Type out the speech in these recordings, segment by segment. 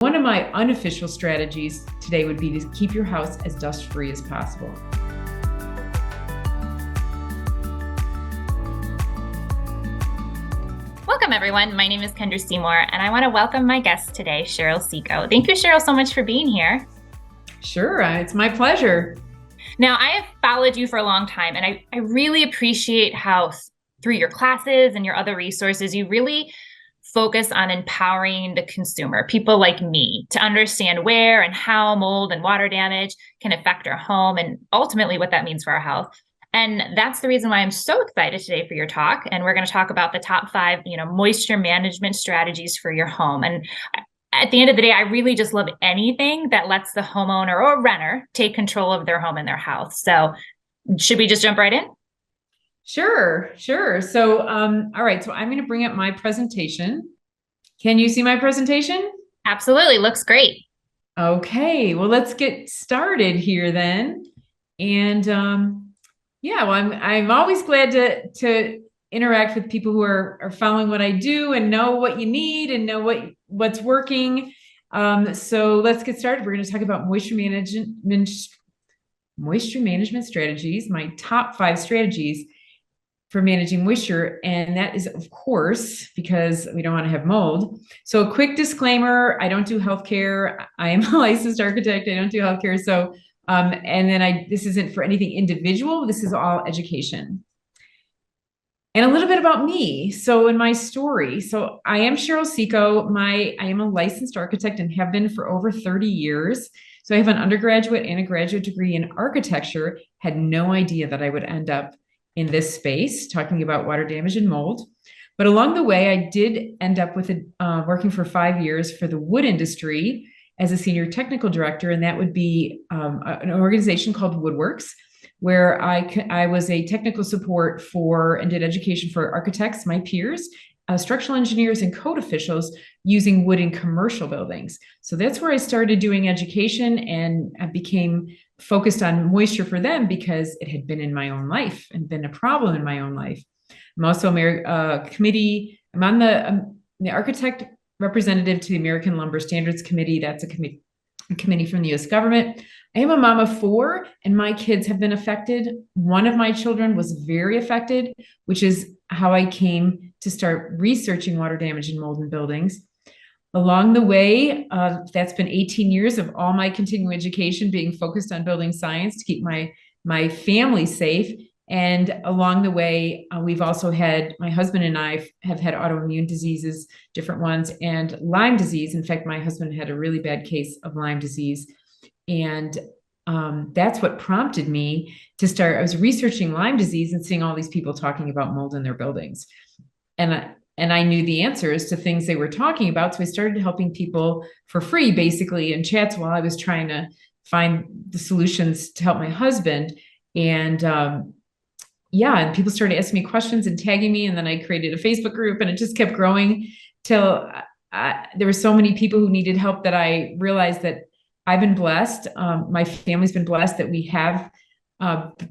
One of my unofficial strategies today would be to keep your house as dust-free as possible. Welcome, everyone. My name is Kendra Seymour, and I want to welcome my guest today, Cheryl Seco. Thank you, Cheryl, so much for being here. Sure, it's my pleasure. Now, I have followed you for a long time, and I really appreciate how through your classes and your other resources, you really focus on empowering the consumer, people like me, to understand where and how mold and water damage can affect our home and ultimately what that means for our health. And that's the reason why I'm so excited today for your talk. And we're going to talk about the top 5, moisture management strategies for your home. And at the end of the day, I really just love anything that lets the homeowner or renter take control of their home and their house. So should we just jump right in? Sure. So, all right. So I'm going to bring up my presentation. Can you see my presentation? Absolutely. Looks great. Okay. Well, let's get started here then. And well, I'm always glad to interact with people who are following what I do and know what you need and know what's working. So let's get started. We're going to talk about moisture management strategies, my top 5 strategies for managing moisture. And that is, of course, because we don't want to have mold. So a quick disclaimer, I don't do healthcare. I am a licensed architect. I don't do healthcare. So, and then this isn't for anything individual. This is all education. And a little bit about me. So in my story, so I am Cheryl Seco. I am a licensed architect and have been for over 30 years. So I have an undergraduate and a graduate degree in architecture. Had no idea that I would end up in this space talking about water damage and mold. But along the way, I did end up with working for 5 years for the wood industry as a senior technical director. And that would be an organization called Woodworks, where I was a technical support for and did education for architects, my peers, structural engineers, and code officials using wood in commercial buildings. So that's where I started doing education, and I became focused on moisture for them because it had been in my own life and been a problem in my own life. I'm also I'm on the architect representative to the American Lumber Standards Committee. That's a committee from the US government. I am a mom of 4, and my kids have been affected. One of my children was very affected, which is how I came to start researching water damage and mold in buildings. Along the way, that's been 18 years of all my continuing education being focused on building science to keep my family safe. And along the way, we've also had, my husband and I have had autoimmune diseases, different ones, and Lyme disease. In fact, my husband had a really bad case of Lyme disease. And that's what prompted me to start. I was researching Lyme disease and seeing all these people talking about mold in their buildings. And I knew the answers to things they were talking about. So I started helping people for free, basically, in chats while I was trying to find the solutions to help my husband. And and people started asking me questions and tagging me. And then I created a Facebook group, and it just kept growing till there were so many people who needed help that I realized that I've been blessed. My family's been blessed that we have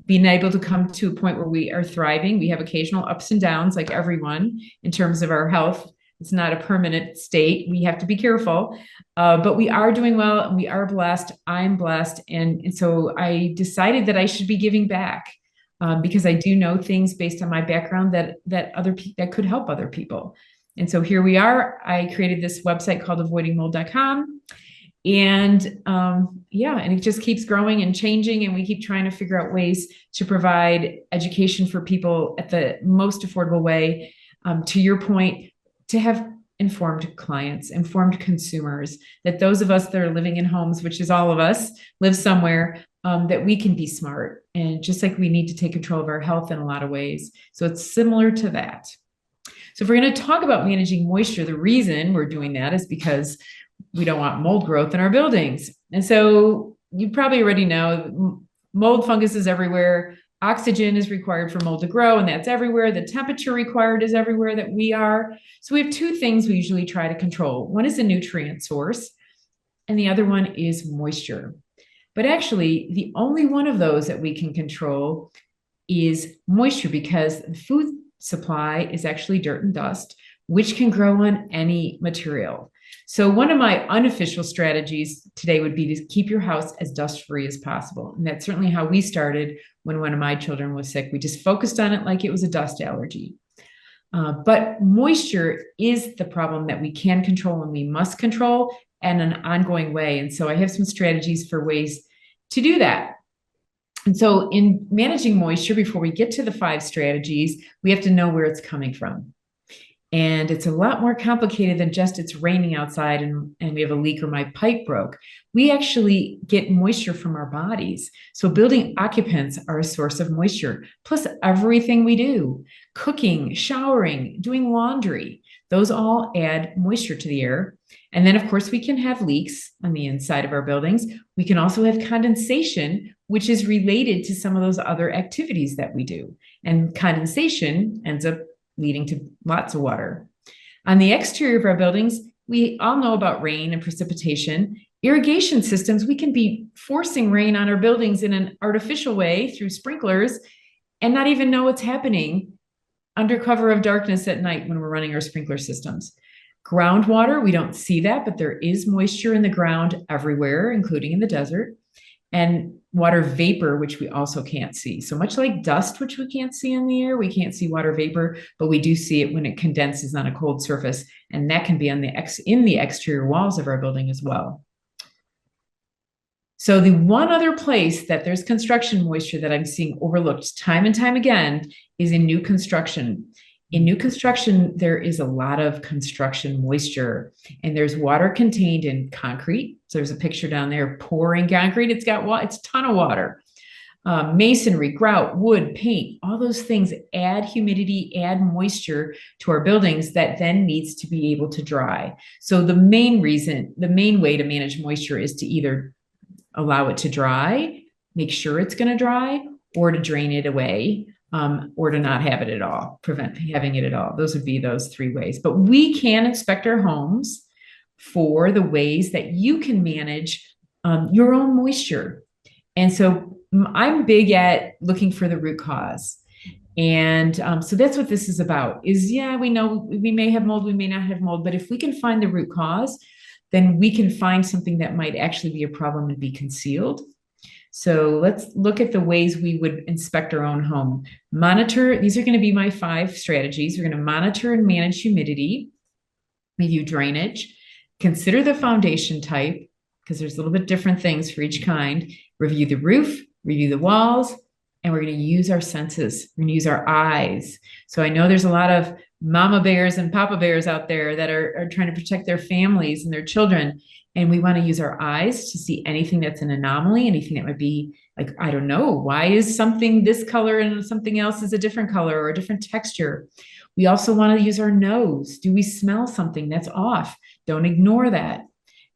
been able to come to a point where we are thriving. We have occasional ups and downs, like everyone, in terms of our health. It's not a permanent state. We have to be careful, but we are doing well, and we are blessed. I'm blessed. And so I decided that I should be giving back because I do know things based on my background that could help other people. And so here we are. I created this website called avoidingmold.com. And and it just keeps growing and changing, and we keep trying to figure out ways to provide education for people at the most affordable way. To your point, to have informed clients, informed consumers, that those of us that are living in homes, which is all of us, live somewhere, that we can be smart, and just like we need to take control of our health in a lot of ways. So it's similar to that. So if we're going to talk about managing moisture, the reason we're doing that is because we don't want mold growth in our buildings. And so you probably already know mold fungus is everywhere. Oxygen is required for mold to grow, and that's everywhere. The temperature required is everywhere that we are. So we have 2 things we usually try to control. One is a nutrient source, and the other one is moisture. But actually, the only one of those that we can control is moisture, because food supply is actually dirt and dust, which can grow on any material. So one of my unofficial strategies today would be to keep your house as dust-free as possible. And that's certainly how we started when one of my children was sick. We just focused on it like it was a dust allergy. But moisture is the problem that we can control and we must control in an ongoing way. And so I have some strategies for ways to do that. And so in managing moisture, before we get to the 5 strategies, we have to know where it's coming from. And it's a lot more complicated than just it's raining outside and we have a leak or my pipe broke. We actually get moisture from our bodies. So building occupants are a source of moisture, plus everything we do, cooking, showering, doing laundry, those all add moisture to the air. And then, of course, we can have leaks on the inside of our buildings. We can also have condensation, which is related to some of those other activities that we do. And condensation ends up leading to lots of water. On the exterior of our buildings, we all know about rain and precipitation. Irrigation systems, we can be forcing rain on our buildings in an artificial way through sprinklers and not even know what's happening under cover of darkness at night when we're running our sprinkler systems. Groundwater, we don't see that, but there is moisture in the ground everywhere, including in the desert. And water vapor, which we also can't see. So much like dust, which we can't see in the air, we can't see water vapor, but we do see it when it condenses on a cold surface. And that can be on in the exterior walls of our building as well. So the one other place that there's construction moisture that I'm seeing overlooked time and time again is in new construction. In new construction, there is a lot of construction moisture, and there's water contained in concrete. So there's a picture down there, pouring concrete. It's a ton of water. Masonry, grout, wood, paint, all those things add humidity, add moisture to our buildings that then needs to be able to dry. So the main way to manage moisture is to either allow it to dry, make sure it's going to dry, or to drain it away. Or to not have it at all, prevent having it at all. Those would be those 3 ways. But we can inspect our homes for the ways that you can manage your own moisture. And so I'm big at looking for the root cause. And so that's what this is about is, we know we may have mold, we may not have mold, but if we can find the root cause, then we can find something that might actually be a problem and be concealed. So let's look at the ways we would inspect our own home. Monitor, these are going to be my 5 strategies. We're going to monitor and manage humidity, review drainage, consider the foundation type, because there's a little bit different things for each kind, review the roof, review the walls, and we're going to use our senses. We're going to use our eyes. So I know there's a lot of mama bears and papa bears out there that are trying to protect their families and their children. And we want to use our eyes to see anything that's an anomaly, anything that might be like, I don't know, why is something this color and something else is a different color or a different texture? We also want to use our nose. Do we smell something that's off? Don't ignore that.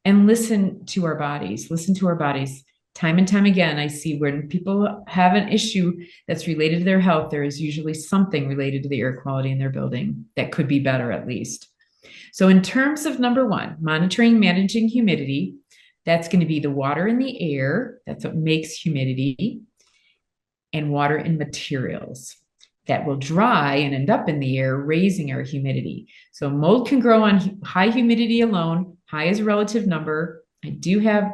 And listen to our bodies. Listen to our bodies. Time and time again, I see when people have an issue that's related to their health, there is usually something related to the air quality in their building that could be better at least. So in terms of number 1, monitoring, managing humidity, that's going to be the water in the air. That's what makes humidity, and water in materials that will dry and end up in the air, raising our humidity. So mold can grow on high humidity alone. High is a relative number. I do have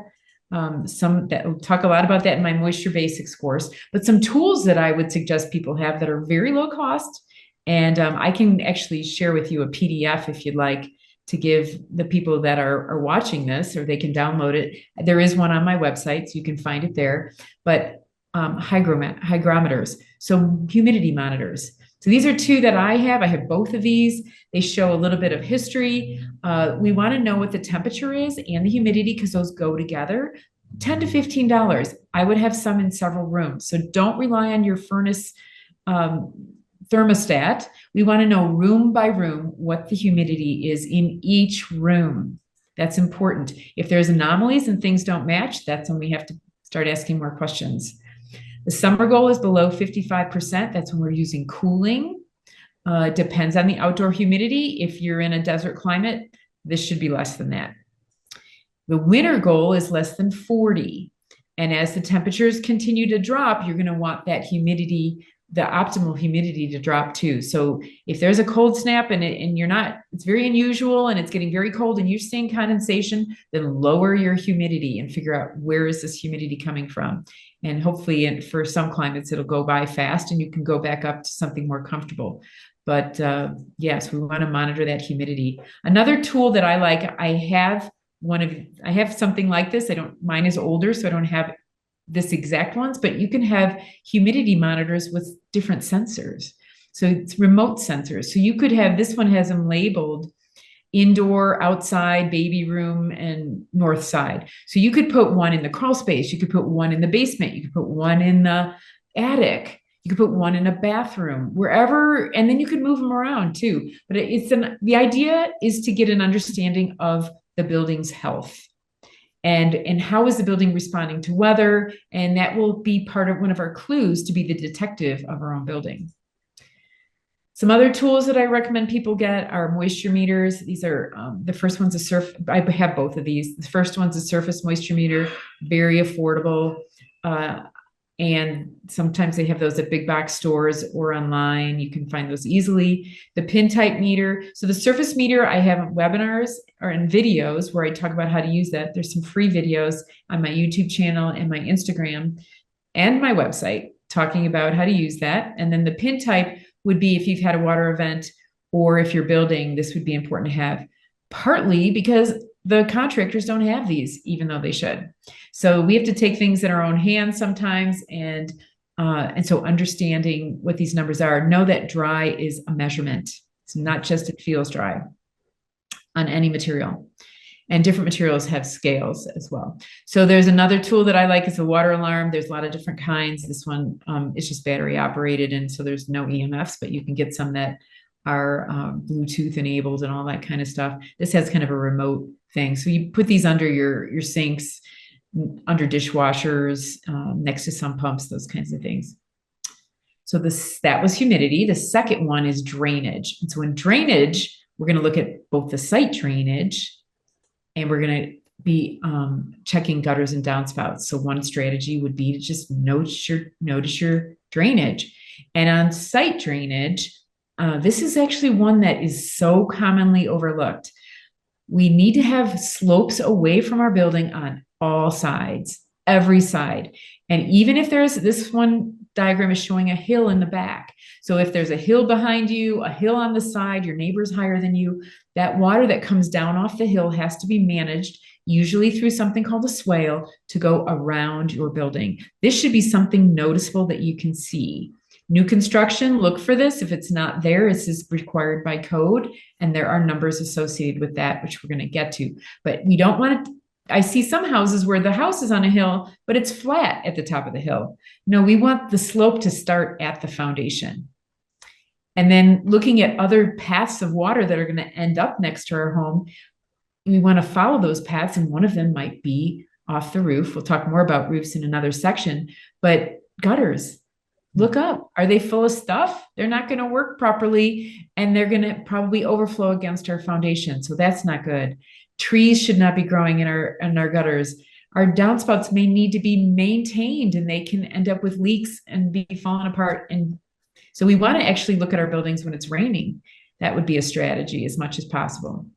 some that will talk a lot about that in my moisture basics course, but some tools that I would suggest people have that are very low cost. And I can actually share with you a PDF if you'd like to give the people that are watching this, or they can download it. There is one on my website, so you can find it there. But hygrometers, so humidity monitors. So these are 2 that I have. I have both of these. They show a little bit of history. We want to know what the temperature is and the humidity because those go together. $10 to $15. I would have some in several rooms. So don't rely on your furnace thermostat. We want to know room by room what the humidity is in each room. That's important. If there's anomalies and things don't match, that's when we have to start asking more questions. The summer goal is below 55%. That's when we're using cooling. Depends on the outdoor humidity. If you're in a desert climate, this should be less than that. The winter goal is less than 40. And as the temperatures continue to drop, you're going to want that humidity the optimal humidity to drop too. So if there's a cold snap and you're not, it's very unusual and it's getting very cold and you're seeing condensation, then lower your humidity and figure out where is this humidity coming from. And hopefully for some climates, it'll go by fast and you can go back up to something more comfortable. But yes, we want to monitor that humidity. Another tool that I like, I have something like this. Mine is older, so I don't have this exact ones, but you can have humidity monitors with different sensors. So it's remote sensors. So you could have, this one has them labeled indoor, outside, baby room, and north side. So you could put one in the crawl space. You could put one in the basement. You could put one in the attic. You could put one in a bathroom, wherever, and then you could move them around too. But the idea is to get an understanding of the building's health. And how is the building responding to weather? And that will be part of one of our clues to be the detective of our own building. Some other tools that I recommend people get are moisture meters. These are the first one's I have both of these. The first one's a surface moisture meter, very affordable. And sometimes they have those at big box stores or online. You can find those easily. The pin type meter. So the surface meter, I have webinars or in videos where I talk about how to use that. There's some free videos on my YouTube channel and my Instagram and my website talking about how to use that. And then the pin type would be if you've had a water event or if you're building, this would be important to have, partly because the contractors don't have these, even though they should. So we have to take things in our own hands sometimes. And so understanding what these numbers are, know that dry is a measurement. It's not just it feels dry on any material. And different materials have scales as well. So there's another tool that I like is a water alarm. There's a lot of different kinds. This one is just battery operated. And so there's no EMFs, but you can get some that are Bluetooth enabled and all that kind of stuff. This has kind of a remote thing. So you put these under your sinks, under dishwashers, next to sump pumps, those kinds of things. So that was humidity. The second one is drainage. And so in drainage, we're going to look at both the site drainage and we're going to be checking gutters and downspouts. So one strategy would be to just notice your drainage. And on site drainage, this is actually one that is so commonly overlooked. We need to have slopes away from our building on all sides, every side. And even if this one diagram is showing a hill in the back. So if there's a hill behind you, a hill on the side, your neighbor's higher than you, that water that comes down off the hill has to be managed, usually through something called a swale, to go around your building. This should be something noticeable that you can see. New construction, look for this. If it's not there, this is required by code, and there are numbers associated with that, which we're going to get to. But we don't want to, I see some houses where the house is on a hill, but it's flat at the top of the hill. No, we want the slope to start at the foundation. And then looking at other paths of water that are going to end up next to our home, we want to follow those paths, and one of them might be off the roof. We'll talk more about roofs in another section, but gutters. Look up. Are they full of stuff? They're not going to work properly, and they're going to probably overflow against our foundation. So that's not good. Trees should not be growing in our gutters. Our downspouts may need to be maintained, and they can end up with leaks and be falling apart. And so we want to actually look at our buildings when it's raining. That would be a strategy as much as possible.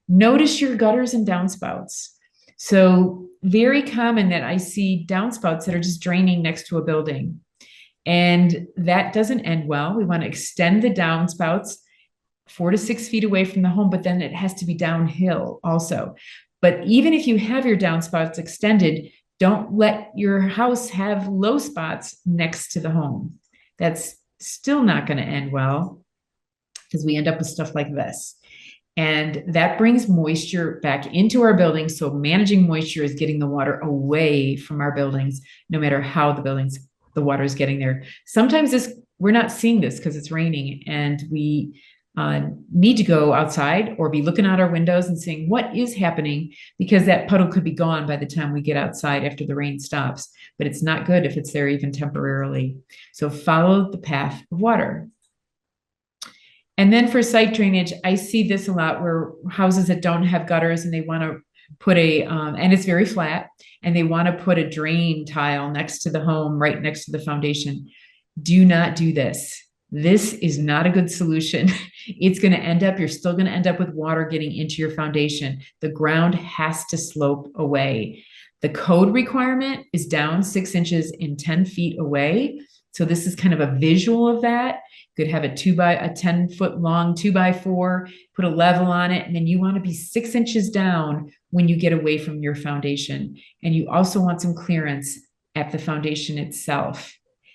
Notice your gutters and downspouts. So very common that I see downspouts that are just draining next to a building. And that doesn't end well. We want to extend the downspouts 4 to 6 feet away from the home, but then it has to be downhill also. But even if you have your downspouts extended, don't let your house have low spots next to the home. That's still not going to end well because we end up with stuff like this. And that brings moisture back into our buildings. So managing moisture is getting the water away from our buildings, no matter how the water is getting there. Sometimes we're not seeing this because it's raining, and we need to go outside or be looking out our windows and seeing what is happening, because that puddle could be gone by the time we get outside after the rain stops. But it's not good if it's there even temporarily. So follow the path of water. And then for site drainage, I see this a lot where houses that don't have gutters and they want to put and it's very flat, and they want to put a drain tile next to the home, right next to the foundation. Do not do this. This is not a good solution. It's going to end up, you're still going to end up with water getting into your foundation. The ground has to slope away. The code requirement is down 6 inches and 10 feet away. So this is kind of a visual of that. You could have a 10-foot long 2x4, put a level on it, and then you want to be 6 inches down when you get away from your foundation. And you also want some clearance at the foundation itself.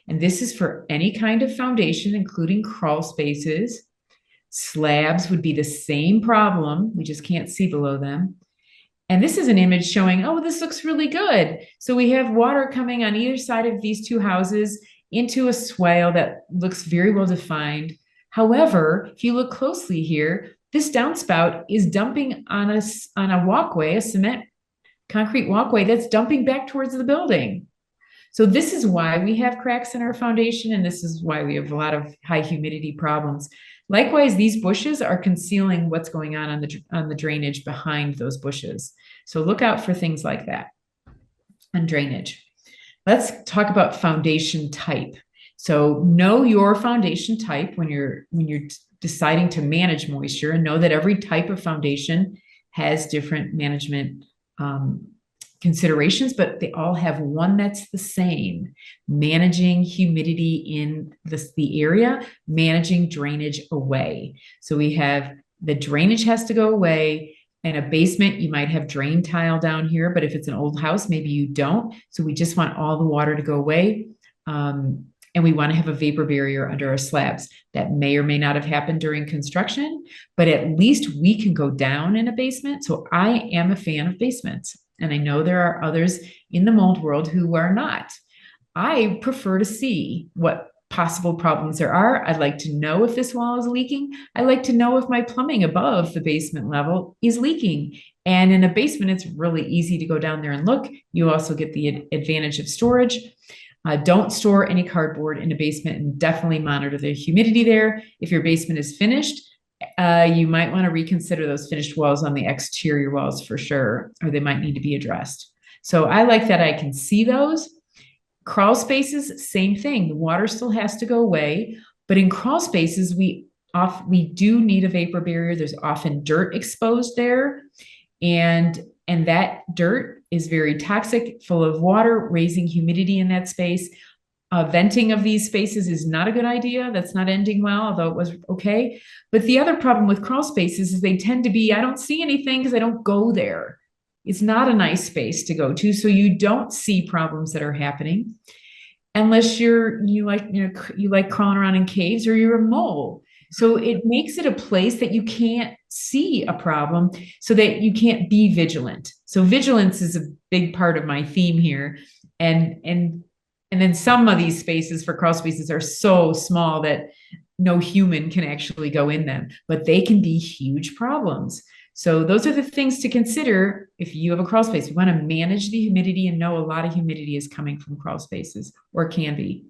And this is for any kind of foundation, including crawl spaces. Slabs would be the same problem. We just can't see below them. And this is an image showing, oh, this looks really good. So we have water coming on either side of these two houses into a swale that looks very well defined. However, if you look closely here, this downspout is dumping on a walkway, a cement concrete walkway that's dumping back towards the building. So this is why we have cracks in our foundation, and this is why we have a lot of high humidity problems. Likewise, these bushes are concealing what's going on the drainage behind those bushes. So look out for things like that on drainage. Let's talk about foundation type. So know your foundation type when you're deciding to manage moisture, and know that every type of foundation has different management considerations, but they all have one that's the same: managing humidity in the area, managing drainage away. So we have the drainage has to go away. In a basement, you might have drain tile down here, but if it's an old house, maybe you don't. So we just want all the water to go away. And we want to have a vapor barrier under our slabs. That may or may not have happened during construction, but at least we can go down in a basement. So I am a fan of basements. And I know there are others in the mold world who are not. I prefer to see what possible problems there are. I'd like to know if this wall is leaking. I like to know if my plumbing above the basement level is leaking. And in a basement, it's really easy to go down there and look. You also get the advantage of storage. Don't store any cardboard in a basement, and definitely monitor the humidity there. If your basement is finished, you might want to reconsider those finished walls on the exterior walls for sure, or they might need to be addressed. So I like that I can see those. Crawl spaces, same thing. The water still has to go away, but in crawl spaces, we do need a vapor barrier. There's often dirt exposed there, and that dirt is very toxic, full of water, raising humidity in that space. Venting of these spaces is not a good idea. That's not ending well, although it was okay. But the other problem with crawl spaces is they tend to be, I don't see anything because I don't go there. It's not a nice space to go to, so you don't see problems that are happening unless you like crawling around in caves, or you're a mole. So it makes it a place that you can't see a problem, so that you can't be vigilant. So vigilance is a big part of my theme here. And then some of these spaces for crawl spaces are so small that no human can actually go in them, but they can be huge problems. So those are the things to consider if you have a crawl space. You want to manage the humidity and know a lot of humidity is coming from crawl spaces, or can be.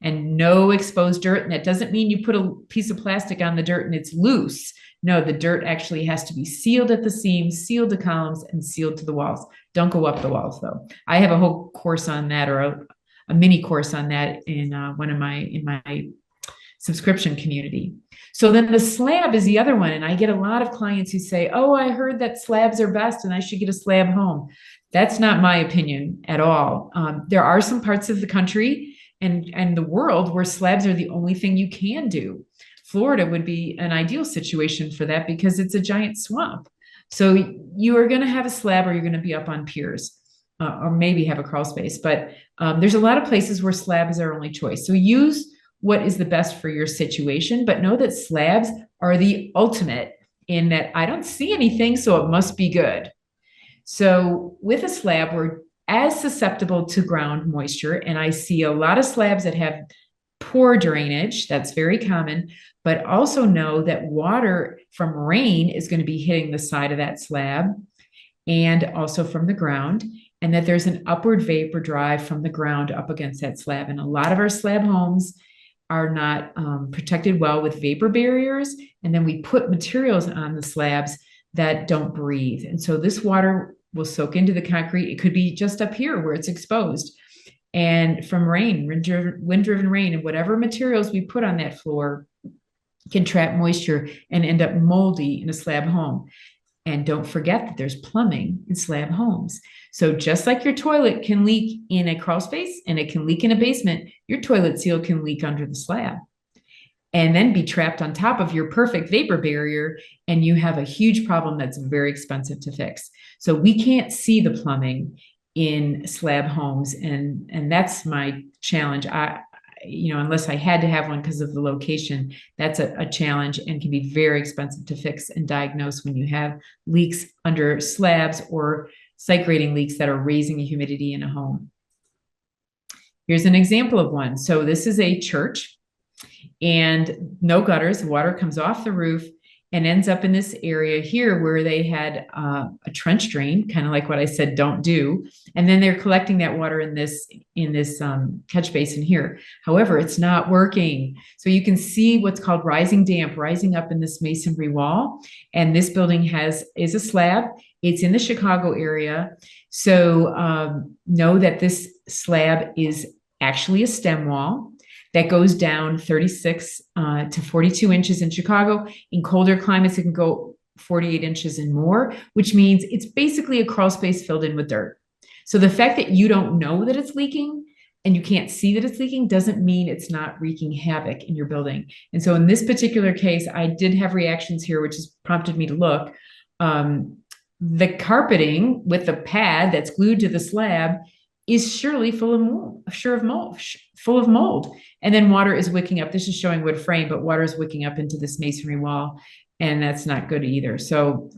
And no exposed dirt. And that doesn't mean you put a piece of plastic on the dirt and it's loose. No, the dirt actually has to be sealed at the seams, sealed to columns, and sealed to the walls. Don't go up the walls though. I have a whole course on that, or a mini course on that in my subscription community. So then the slab is the other one. And I get a lot of clients who say, oh, I heard that slabs are best and I should get a slab home. That's not my opinion at all. There are some parts of the country and the world where slabs are the only thing you can do. Florida would be an ideal situation for that because it's a giant swamp. So you are going to have a slab, or you're going to be up on piers, or maybe have a crawl space. But there's a lot of places where slab is our only choice. So use what is the best for your situation, but know that slabs are the ultimate in that I don't see anything, so it must be good. So with a slab, we're as susceptible to ground moisture, and I see a lot of slabs that have poor drainage. That's very common, but also know that water from rain is going to be hitting the side of that slab and also from the ground, and that there's an upward vapor drive from the ground up against that slab. And a lot of our slab homes are not protected well with vapor barriers. And then we put materials on the slabs that don't breathe. And so this water will soak into the concrete. It could be just up here where it's exposed. And from rain, wind-driven rain, and whatever materials we put on that floor can trap moisture and end up moldy in a slab home. And don't forget that there's plumbing in slab homes. So just like your toilet can leak in a crawl space and it can leak in a basement, your toilet seal can leak under the slab and then be trapped on top of your perfect vapor barrier. And you have a huge problem that's very expensive to fix. So we can't see the plumbing in slab homes. And that's my challenge. Unless I had to have one because of the location, that's a challenge and can be very expensive to fix and diagnose when you have leaks under slabs or site grading leaks that are raising the humidity in a home. Here's an example of one. So this is a church and no gutters. Water comes off the roof and ends up in this area here where they had a trench drain, kind of like what I said, don't do. And then they're collecting that water in this catch basin here. However, it's not working. So you can see what's called rising damp rising up in this masonry wall. And this building is a slab. It's in the Chicago area. So know that this slab is actually a stem wall that goes down 36 to 42 inches in Chicago. In colder climates, it can go 48 inches and more, which means it's basically a crawl space filled in with dirt. So the fact that you don't know that it's leaking and you can't see that it's leaking doesn't mean it's not wreaking havoc in your building. And so in this particular case, I did have reactions here, which has prompted me to look. The carpeting with the pad that's glued to the slab is surely full of mold. And then water is wicking up. This is showing wood frame, but water is wicking up into this masonry wall, and that's not good either. So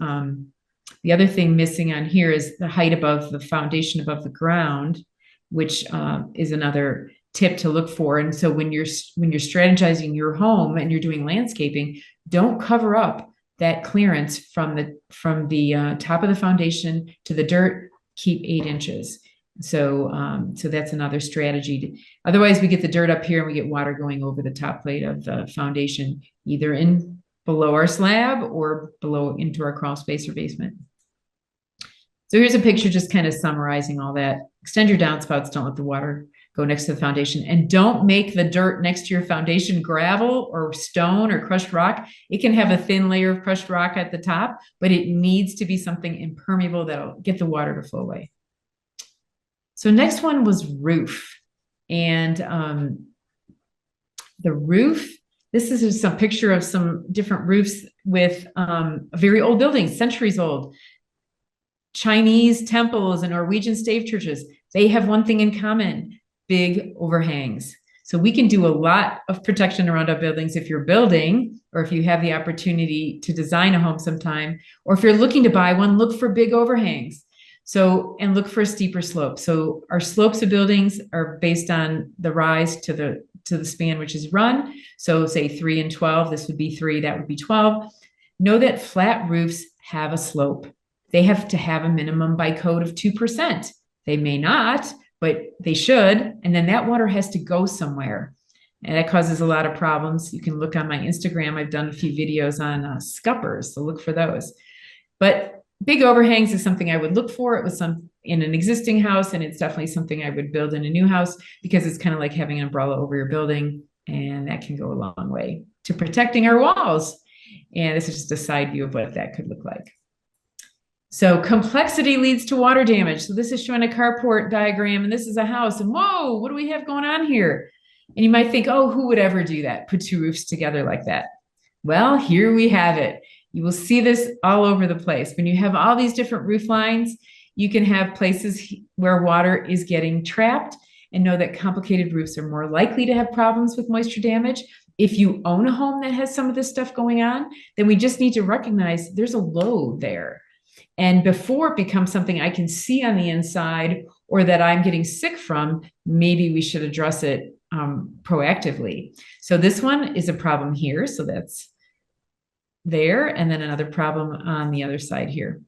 the other thing missing on here is the height above the foundation above the ground, which is another tip to look for. And so when you're strategizing your home and you're doing landscaping, don't cover up that clearance from the top of the foundation to the dirt. Keep 8 inches. So that's another strategy. Otherwise, we get the dirt up here and we get water going over the top plate of the foundation, either in below our slab or below into our crawl space or basement. So here's a picture just kind of summarizing all that. Extend your downspouts. Don't let the water go next to the foundation. And don't make the dirt next to your foundation gravel or stone or crushed rock. It can have a thin layer of crushed rock at the top, but it needs to be something impermeable that'll get the water to flow away. So next one was roof. And the roof, this is just some picture of some different roofs with very old buildings, centuries old. Chinese temples and Norwegian stave churches, they have one thing in common, big overhangs. So we can do a lot of protection around our buildings if you're building, or if you have the opportunity to design a home sometime, or if you're looking to buy one, look for big overhangs. So, and look for a steeper slope. So our slopes of buildings are based on the rise to the span, which is run. So say 3 and 12, this would be 3, that would be 12. Know that flat roofs have a slope. They have to have a minimum by code of 2%. They may not, but they should. And then that water has to go somewhere. And that causes a lot of problems. You can look on my Instagram. I've done a few videos on scuppers, so look for those. But big overhangs is something I would look for. It was in an existing house, and it's definitely something I would build in a new house because it's kind of like having an umbrella over your building, and that can go a long way to protecting our walls. And this is just a side view of what that could look like. So complexity leads to water damage. So this is showing a carport diagram, and this is a house, and whoa, what do we have going on here? And you might think, oh, who would ever do that? Put 2 roofs together like that. Well, here we have it. You will see this all over the place. When you have all these different roof lines, you can have places where water is getting trapped, and know that complicated roofs are more likely to have problems with moisture damage. If you own a home that has some of this stuff going on, then we just need to recognize there's a load there. And before it becomes something I can see on the inside or that I'm getting sick from, maybe we should address it proactively. So this one is a problem here. So that's there. And then another problem on the other side here,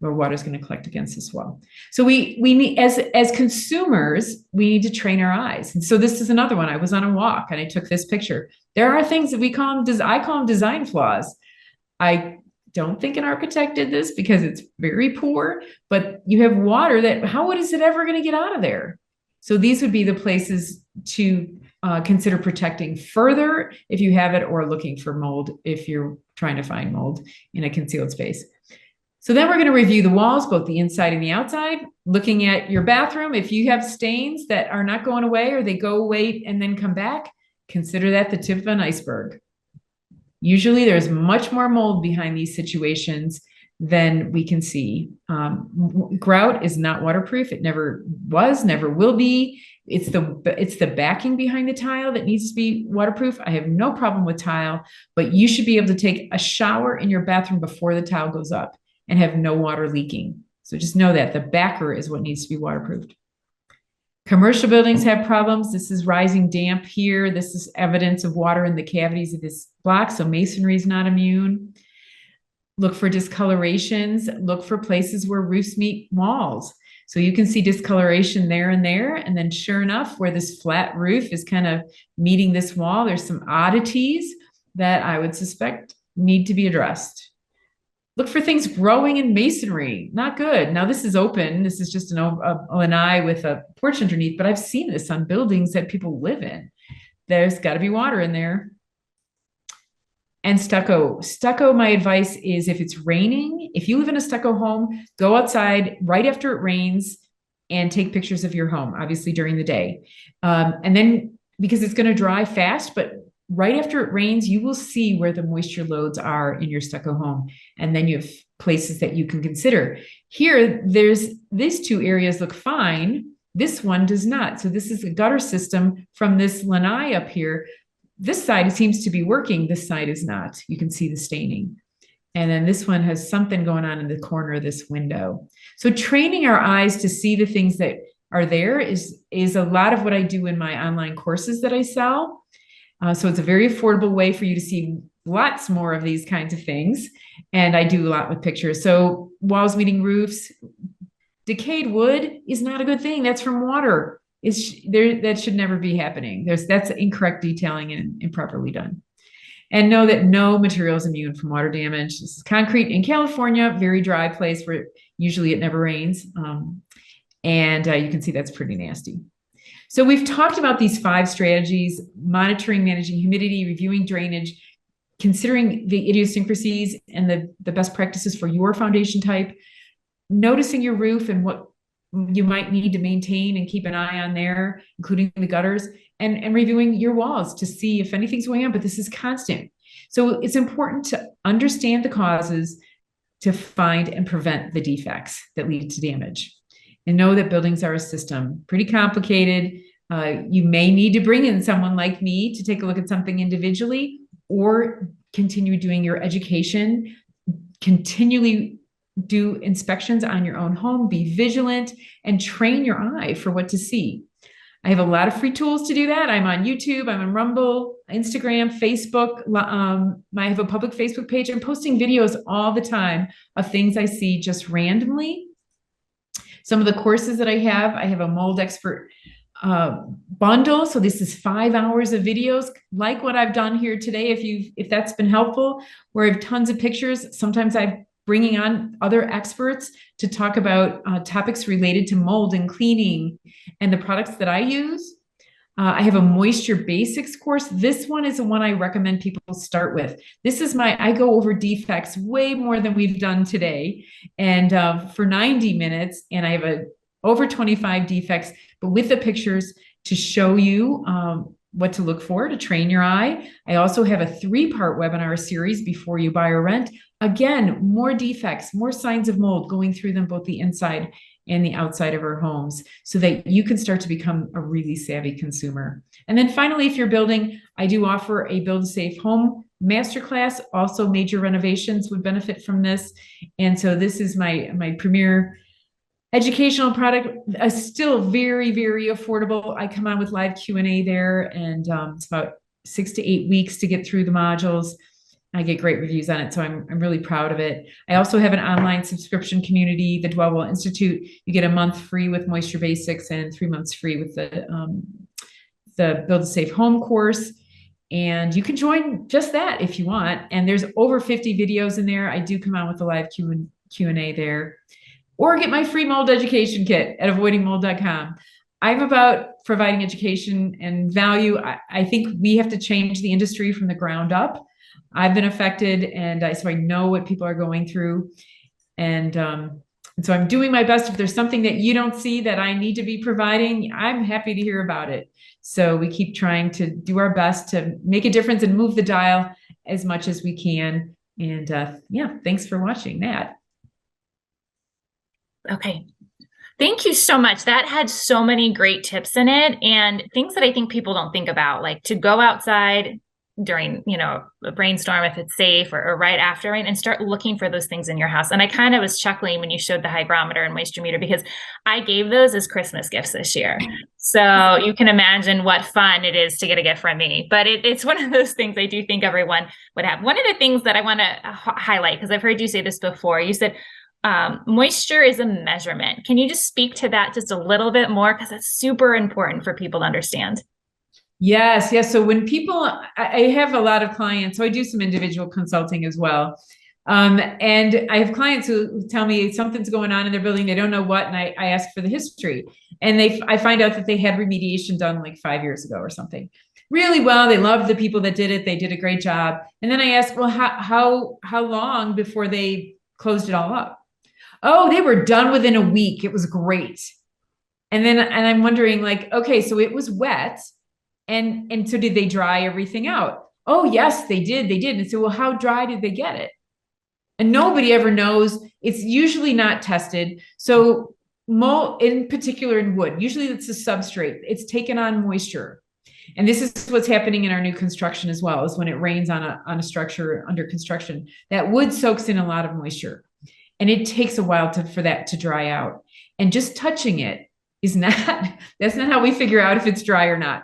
where water is going to collect against this wall. So we need, as consumers, we need to train our eyes. And so this is another one. I was on a walk and I took this picture. There are things that I call them design flaws. I don't think an architect did this because it's very poor, but you have water that, how is it ever going to get out of there? So these would be the places to consider protecting further if you have it, or looking for mold if you're trying to find mold in a concealed space. So then we're going to review the walls, both the inside and the outside, looking at your bathroom. If you have stains that are not going away, or they go away and then come back, consider that the tip of an iceberg. Usually there's much more mold behind these situations than we can see. Grout is not waterproof. It never was, never will be. It's the backing behind the tile that needs to be waterproof. I have no problem with tile, but you should be able to take a shower in your bathroom before the tile goes up and have no water leaking. So just know that the backer is what needs to be waterproofed. Commercial buildings have problems. This is rising damp here. This is evidence of water in the cavities of this block. So masonry is not immune. Look for discolorations. Look for places where roofs meet walls. So you can see discoloration there and there. And then sure enough, where this flat roof is kind of meeting this wall, there's some oddities that I would suspect need to be addressed. Look for things growing in masonry. Not good. Now this is open. This is just a lanai with a porch underneath, but I've seen this on buildings that people live in. There's got to be water in there. And stucco. Stucco, my advice is, if it's raining, if you live in a stucco home, go outside right after it rains and take pictures of your home, obviously during the day. And then, because it's going to dry fast, but right after it rains, you will see where the moisture loads are in your stucco home. And then you have places that you can consider. Here, these two areas look fine. This one does not. So this is a gutter system from this lanai up here. This side seems to be working. This side is not. You can see the staining. And then this one has something going on in the corner of this window. So training our eyes to see the things that are there is a lot of what I do in my online courses that I sell. So it's a very affordable way for you to see lots more of these kinds of things. And I do a lot with pictures. So walls meeting roofs. Decayed wood is not a good thing. That's from water. That should never be happening. That's incorrect detailing and improperly done. And know that no material is immune from water damage. This is concrete in California, very dry place where usually it never rains. And you can see that's pretty nasty. So we've talked about these 5 strategies: monitoring, managing humidity, reviewing drainage, considering the idiosyncrasies and the best practices for your foundation type, noticing your roof and what you might need to maintain and keep an eye on there, including the gutters, and reviewing your walls to see if anything's going on, but this is constant. So it's important to understand the causes to find and prevent the defects that lead to damage. And know that buildings are a system, pretty complicated. You may need to bring in someone like me to take a look at something individually, or continue doing your education, continually do inspections on your own home, be vigilant, and train your eye for what to see. I have a lot of free tools to do that. I'm on YouTube, I'm on Rumble, Instagram, Facebook. I have a public Facebook page. I'm posting videos all the time of things I see just randomly. Some of the courses that I have a mold expert bundle. So this is 5 hours of videos like what I've done here today. If that's been helpful, where I have tons of pictures. Sometimes I'm bringing on other experts to talk about topics related to mold and cleaning and the products that I use. I have a moisture basics course. This one is the one I recommend people start with. This is I go over defects way more than we've done today, and for 90 minutes, and I have over 25 defects, but with the pictures to show you what to look for to train your eye. I also have a 3-part webinar series before you buy or rent. Again, more defects, more signs of mold, going through them, both the inside and the outside of our homes, so that you can start to become a really savvy consumer. And then finally, if you're building, I do offer a Build a Safe Home masterclass. Also, major renovations would benefit from this. And so this is my premier educational product, still very, very affordable. I come on with live Q&A there, and it's about 6 to 8 weeks to get through the modules. I get great reviews on it, so I'm really proud of it. I also have an online subscription community, the Dwell Well Institute. You get a month free with Moisture Basics and 3 months free with the Build a Safe Home course. And you can join just that if you want. And there's over 50 videos in there. I do come on with a live Q&A there. Or get my free mold education kit at avoidingmold.com. I'm about providing education and value. I think we have to change the industry from the ground up. I've been affected, and so I know what people are going through. And so I'm doing my best. If there's something that you don't see that I need to be providing, I'm happy to hear about it. So we keep trying to do our best to make a difference and move the dial as much as we can. And yeah, thanks for watching that. Okay. Thank you so much. That had so many great tips in it and things that I think people don't think about, like to go outside during, a brainstorm if it's safe or right after, right? And start looking for those things in your house. And I kind of was chuckling when you showed the hygrometer and moisture meter because I gave those as Christmas gifts this year. So you can imagine what fun it is to get a gift from me. But it's one of those things I do think everyone would have. One of the things that I want to highlight, because I've heard you say this before, you said, moisture is a measurement. Can you just speak to that just a little bit more? Because that's super important for people to understand. Yes. So when people, I have a lot of clients, so I do some individual consulting as well. And I have clients who tell me something's going on in their building. They don't know what. And I ask for the history, and I find out that they had remediation done like 5 years ago or something really well. They loved the people that did it. They did a great job. And then I ask, well, how long before they closed it all up? Oh, they were done within a week. It was great. And I'm wondering, like, okay, so it was wet. And so did they dry everything out? Oh, yes, they did. And so, well, how dry did they get it? And nobody ever knows. It's usually not tested. So in particular in wood, usually it's a substrate. It's taken on moisture. And this is what's happening in our new construction as well, is when it rains on a structure under construction, that wood soaks in a lot of moisture. And it takes a while for that to dry out. And just touching it that's not how we figure out if it's dry or not.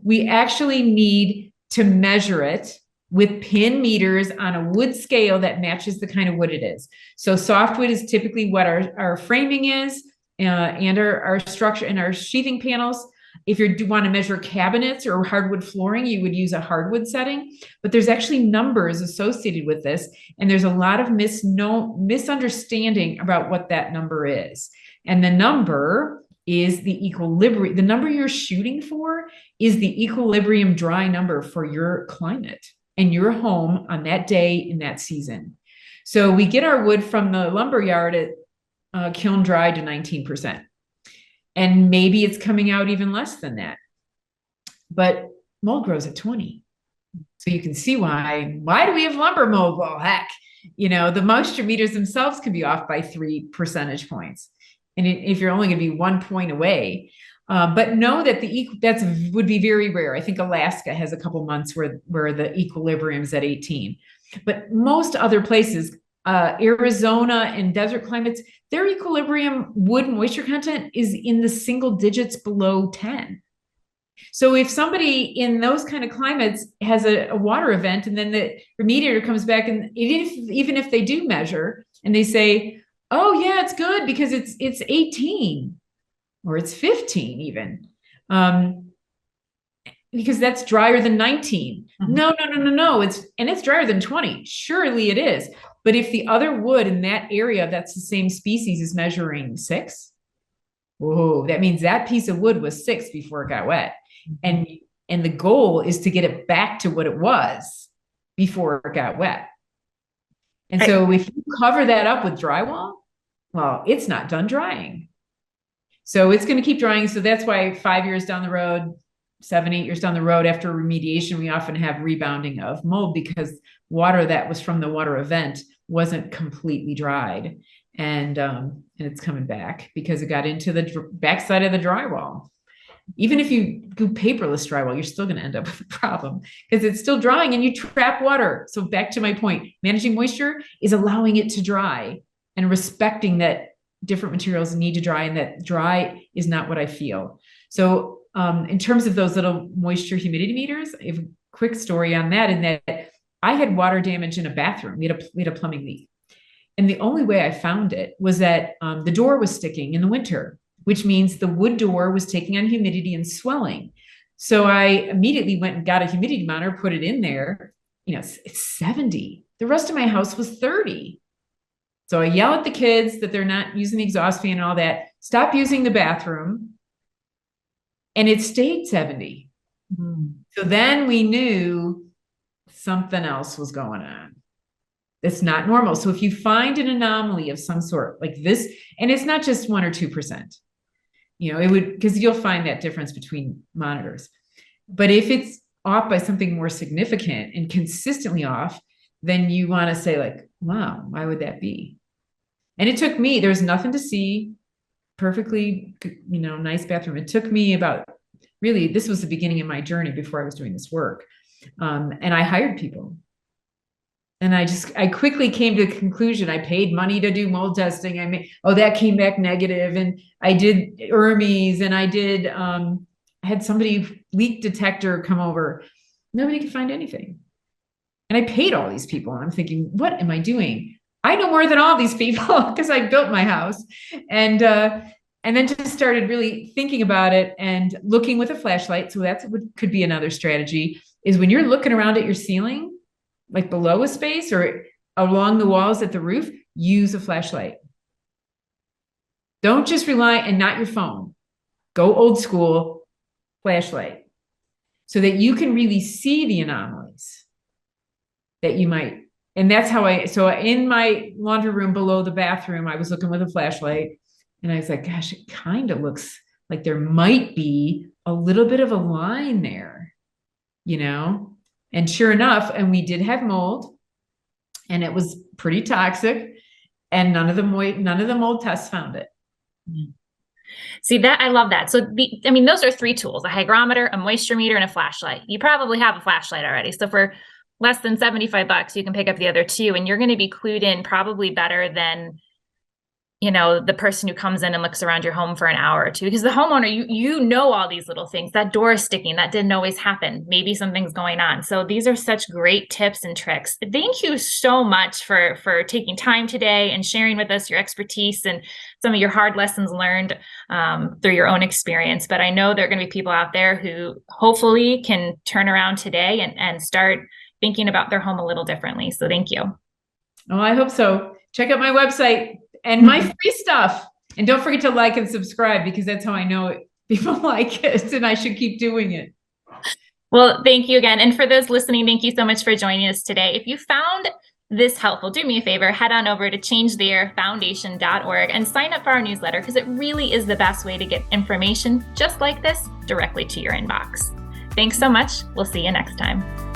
We actually need to measure it with pin meters on a wood scale that matches the kind of wood it is. So softwood is typically what our framing is, and our structure and our sheathing panels. If you want to measure cabinets or hardwood flooring, you would use a hardwood setting, but there's actually numbers associated with this. And there's a lot of misunderstanding about what that number is. And the number is the equilibrium. The number you're shooting for is the equilibrium dry number for your climate and your home on that day in that season. So we get our wood from the lumber yard at kiln dry to 19%. And maybe it's coming out even less than that. But mold grows at 20. So you can see why do we have lumber mold? Well, heck, the moisture meters themselves can be off by 3 percentage points. And if you're only going to be 1 point away, but know that would be very rare. I think Alaska has a couple months where the equilibrium is at 18, but most other places, Arizona and desert climates, their equilibrium wood moisture content is in the single digits below 10. So if somebody in those kind of climates has a water event, and then the remediator comes back, and even if they do measure and they say, oh yeah, it's good because it's 18 or it's 15 even, because that's drier than 19. Mm-hmm. No. It's drier than 20. Surely it is. But if the other wood in that area that's the same species is measuring 6, whoa, that means that piece of wood was 6 before it got wet. And the goal is to get it back to what it was before it got wet. And so if you cover that up with drywall, well, it's not done drying. So it's going to keep drying. So that's why 5 years down the road, 7, 8 years down the road after remediation, we often have rebounding of mold because water that was from the water event wasn't completely dried. And it's coming back because it got into the backside of the drywall. Even if you do paperless drywall, you're still going to end up with a problem because it's still drying and you trap water. So back to my point, managing moisture is allowing it to dry and respecting that different materials need to dry, and that dry is not what I feel. So in terms of those little moisture humidity meters, I have a quick story on that. In that I had water damage in a bathroom. We had a plumbing leak. And the only way I found it was that the door was sticking in the winter, which means the wood door was taking on humidity and swelling. So I immediately went and got a humidity monitor, put it in there. It's 70. The rest of my house was 30. So I yell at the kids that they're not using the exhaust fan and all that. Stop using the bathroom. and it stayed 70. So then we knew something else was going on. It's not normal. So if you find an anomaly of some sort like this, and it's not just 1 or 2%, it would, because you'll find that difference between monitors. But if it's off by something more significant and consistently off, then you want to say like, wow, why would that be? And it took me, there's nothing to see, perfectly, nice bathroom. It took me about, really, this was the beginning of my journey before I was doing this work. And I hired people. And I quickly came to the conclusion, I paid money to do mold testing. That came back negative. And I did ERMES, and I had somebody leak detector come over. Nobody could find anything. And I paid all these people. And I'm thinking, what am I doing? I know more than all these people because I built my house. And then just started really thinking about it and looking with a flashlight. So that's what could be another strategy, is when you're looking around at your ceiling, like below a space or along the walls at the roof, use a flashlight. Don't just rely, and not your phone. Go old school, flashlight, so that you can really see the anomalies that you might. And that's how so in my laundry room below the bathroom, I was looking with a flashlight, and I was like, gosh, it kind of looks like there might be a little bit of a line there, And sure enough, and we did have mold, and it was pretty toxic, and none of the mold tests found it. See that? I love that. So those are 3 tools: a hygrometer, a moisture meter, and a flashlight. You probably have a flashlight already. So for less than $75, you can pick up the other 2, and you're going to be clued in probably better than, the person who comes in and looks around your home for an hour or 2, because the homeowner, you know all these little things. That door is sticking. That didn't always happen. Maybe something's going on. So these are such great tips and tricks. Thank you so much for taking time today and sharing with us your expertise and some of your hard lessons learned through your own experience. But I know there are going to be people out there who hopefully can turn around today and start thinking about their home a little differently. So thank you. Oh, I hope so. Check out my website and my free stuff. And don't forget to like and subscribe, because that's how I know people like it, and I should keep doing it. Well, thank you again. And for those listening, thank you so much for joining us today. If you found this helpful, do me a favor, head on over to changetheairfoundation.org and sign up for our newsletter, because it really is the best way to get information just like this directly to your inbox. Thanks so much. We'll see you next time.